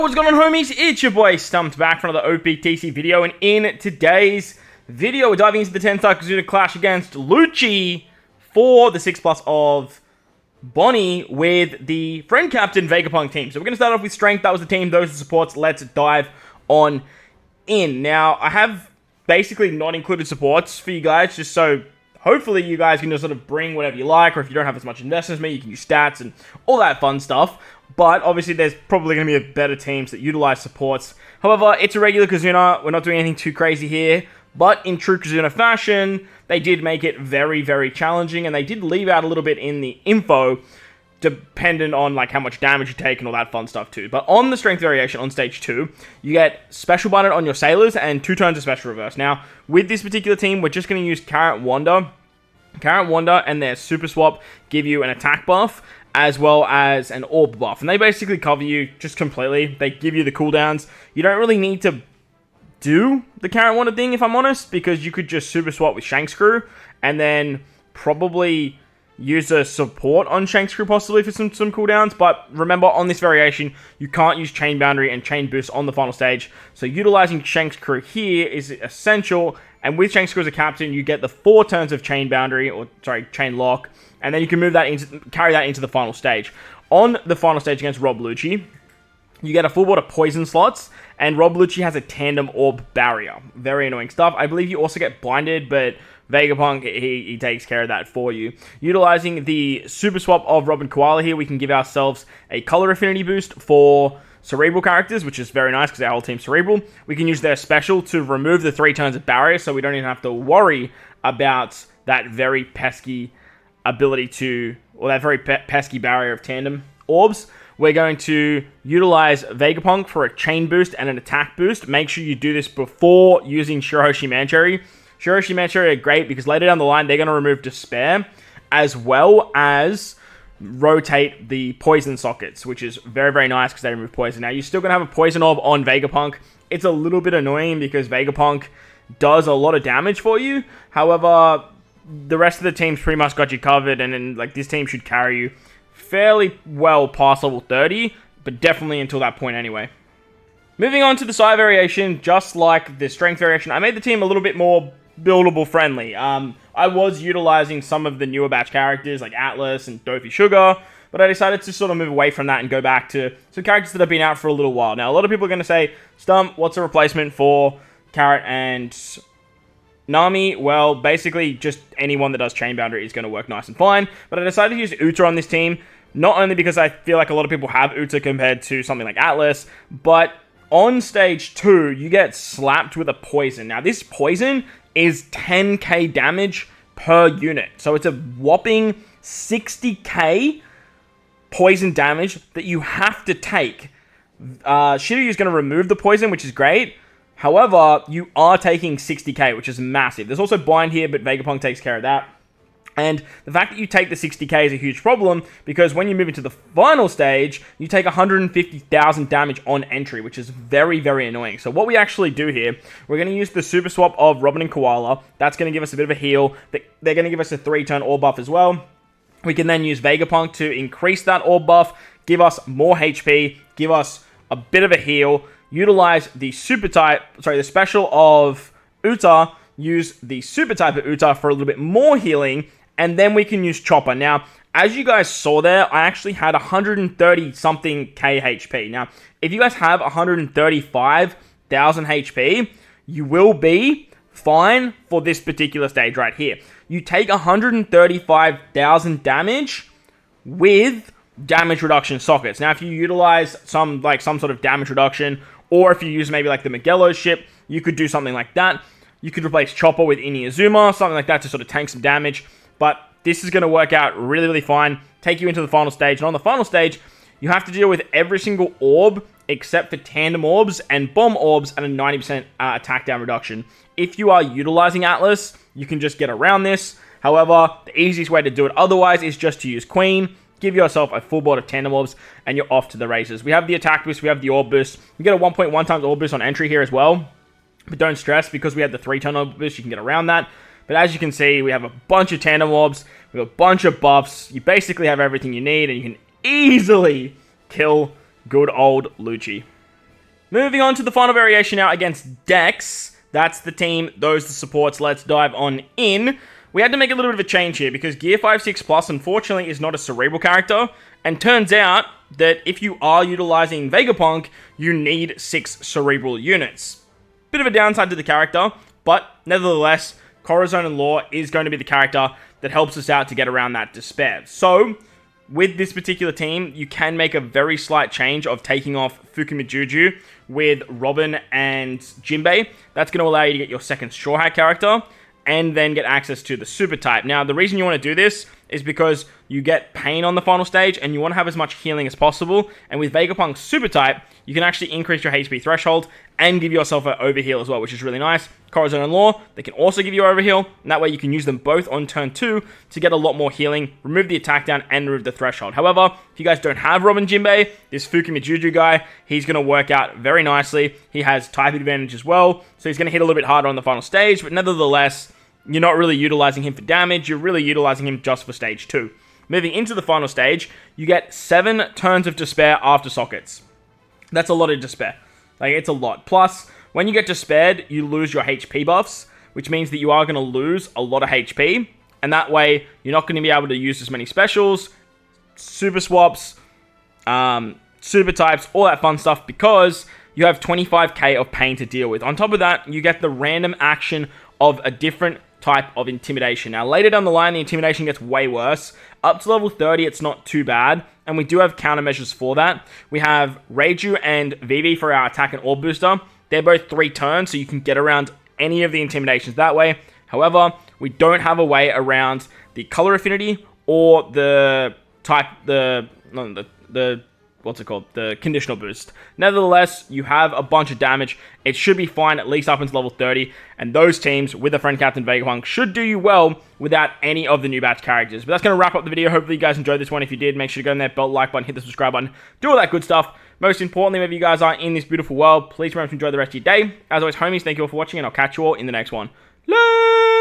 What's going on, homies? It's your boy Stumped back for another OPTC video, and in today's video we're diving into the 10-star Kizuna clash against LUCCI for the 6+ of Bonnie with the friend captain Vegapunk team. So we're going to start off with strength. That was the team, those are the supports. Let's dive on in. Now, I have basically not included supports for you guys, just so hopefully you guys can just sort of bring whatever you like, or if you don't have as much investment as me, you can use stats and all that fun stuff. But obviously there's probably going to be better teams that utilize supports. However, it's a regular Kizuna. We're not doing anything too crazy here. But in true Kizuna fashion, they did make it very, very challenging. And they did leave out a little bit in the info, dependent on like how much damage you take and all that fun stuff too. But on the strength variation on stage 2, you get special button on your sailors and 2 turns of special reverse. Now, with this particular team, we're just going to use Carrot Wonder. Carrot Wonder and their super swap give you an attack buff, as well as an orb buff. And they basically cover you just completely. They give you the cooldowns. You don't really need to do the Carrot Wonder thing, if I'm honest, because you could just super swap with Shanks Crew, and then probably use a support on Shanks Crew possibly for some cooldowns. But remember, on this variation, you can't use Chain Boundary and Chain Boost on the final stage. So utilizing Shanks Crew here is essential. And with Shanks Crew as a captain, you get the 4 turns of Chain Boundary, or sorry, Chain Lock, and then you can move that into, carry that into the final stage. On the final stage against Rob LUCCI, you get a full board of poison slots, and Rob LUCCI has a tandem orb barrier. Very annoying stuff. I believe you also get blinded, but Vegapunk, he takes care of that for you. Utilizing the super swap of Rob and Koala here, we can give ourselves a color affinity boost for Cerebral characters, which is very nice because our whole team's Cerebral. We can use their special to remove the 3 turns of barrier, so we don't even have to worry about that very pesky ability to, or that very pesky barrier of tandem orbs. We're going to utilize Vegapunk for a chain boost and an attack boost. Make sure you do this before using Shiroshi Mancherry. Shiroshi Mancherry are great because later down the line, they're going to remove Despair, as well as rotate the poison sockets, which is very, very nice because they remove poison. Now, you're still going to have a poison orb on Vegapunk. It's a little bit annoying because Vegapunk does a lot of damage for you. However, the rest of the team's pretty much got you covered, and then like this team should carry you fairly well past level 30, but definitely until that point anyway. Moving on to the side variation, just like the strength variation, I made the team a little bit more buildable friendly. I was utilizing some of the newer batch characters like Atlas and Dofi Sugar, but I decided to sort of move away from that and go back to some characters that have been out for a little while. Now, a lot of people are going to say, Stump, what's a replacement for Carrot and Nami? Well, basically just anyone that does Chain Boundary is going to work nice and fine, but I decided to use Uta on this team, not only because I feel like a lot of people have Uta compared to something like Atlas, but on stage 2, you get slapped with a poison. Now, this poison is 10k damage per unit. So it's a whopping 60k poison damage that you have to take. Shiryu is going to remove the poison, which is great. However, you are taking 60k, which is massive. There's also bind here, but Vegapunk takes care of that. And the fact that you take the 60k is a huge problem, because when you move into the final stage, you take 150,000 damage on entry, which is very, very annoying. So what we actually do here, we're going to use the super swap of Robin and Koala. That's going to give us a bit of a heal. They're going to give us a 3-turn orb buff as well. We can then use Vegapunk to increase that orb buff, give us more HP, give us a bit of a heal, utilize the the special of Uta, use the super type of Uta for a little bit more healing, and then we can use Chopper. Now, as you guys saw there, I actually had 130 something K HP. Now, if you guys have 135,000 HP, you will be fine for this particular stage right here. You take 135,000 damage with damage reduction sockets. Now, if you utilize some sort of damage reduction, or if you use maybe like the Magello ship, you could do something like that. You could replace Chopper with Inuyasuma, something like that to sort of tank some damage. But this is going to work out really, really fine. Take you into the final stage. And on the final stage, you have to deal with every single orb except for tandem orbs and bomb orbs and a 90% attack down reduction. If you are utilizing Atlas, you can just get around this. However, the easiest way to do it otherwise is just to use Queen. Give yourself a full board of tandem orbs, and you're off to the races. We have the attack boost. We have the orb boost. You get a 1.1 times orb boost on entry here as well. But don't stress, because we have the 3-turn orb boost, you can get around that. But as you can see, we have a bunch of tandem orbs, we have a bunch of buffs. You basically have everything you need, and you can easily kill good old LUCCI. Moving on to the final variation now against Dex. That's the team, those the supports. Let's dive on in. We had to make a little bit of a change here because Gear 5 6 Plus unfortunately is not a cerebral character, and turns out that if you are utilizing Vegapunk, you need 6 cerebral units. Bit of a downside to the character, but nevertheless, Corazon and Law is going to be the character that helps us out to get around that despair. So, with this particular team, you can make a very slight change of taking off Fukumi with Robin and Jinbei. That's going to allow you to get your second Straw Hat character and then get access to the Super type. Now, the reason you want to do this is because you get Pain on the final stage and you want to have as much healing as possible. And with Vegapunk's Super type, you can actually increase your HP threshold and give yourself an overheal as well, which is really nice. Corazon and Law, they can also give you overheal, and that way you can use them both on turn 2 to get a lot more healing, remove the attack down, and remove the threshold. However, if you guys don't have Robin Jinbei, this Fukumi guy, he's going to work out very nicely. He has type advantage as well, so he's going to hit a little bit harder on the final stage, but nevertheless, you're not really utilizing him for damage, you're really utilizing him just for stage 2. Moving into the final stage, you get 7 turns of despair after sockets. That's a lot of despair. Like, it's a lot. Plus, when you get despaired, you lose your HP buffs, which means that you are going to lose a lot of HP, and that way, you're not going to be able to use as many specials, super swaps, super types, all that fun stuff, because you have 25k of pain to deal with. On top of that, you get the random action of a different type of intimidation. Now, later down the line, the intimidation gets way worse. Up to level 30, it's not too bad, and we do have countermeasures for that. We have Reiju and Vivi for our attack and orb booster. They're both 3 turns, so you can get around any of the intimidations that way. However, we don't have a way around the color affinity or the type, what's it called? The conditional boost. Nevertheless, you have a bunch of damage. It should be fine, at least up until level 30. And those teams with a friend Captain Vegapunk should do you well without any of the new batch characters. But that's going to wrap up the video. Hopefully you guys enjoyed this one. If you did, make sure to go in there, belt like button, hit the subscribe button, do all that good stuff. Most importantly, wherever you guys are in this beautiful world, please remember to enjoy the rest of your day. As always, homies, thank you all for watching, and I'll catch you all in the next one. Later!